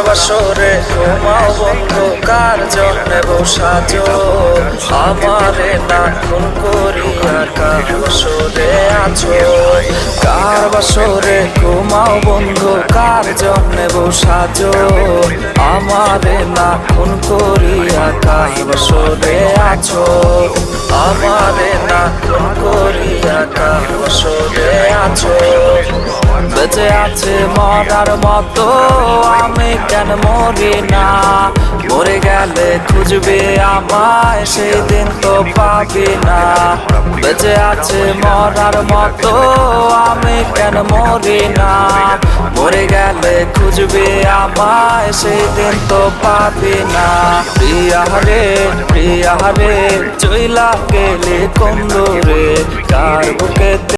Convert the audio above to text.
বাসরে ঘুমাও বন্ধু কার জন্যে বসাজো আমারে না খুন করিয়া কার বাসরে আছো কার বাসরে ঘুমাও বন্ধু কার জন্যে বসাজো আমারে না খুন করিয়া কার বাসরে আছো আমারে না খুন করিয়া কার বাসরে আছো বেঁচে আছে মরার মতো আমি কেন মরি না মরে গেলে খুঁজবে আমায় সেই দিন তো পাবি না বেঁচে আছে মরার মতো আমি কেন মরি না মরে গেলে খুঁজবে আমায় সেই দিন তো পাবি না প্রিয়া রে চইলা গেলে কোন দূরে কার বুকে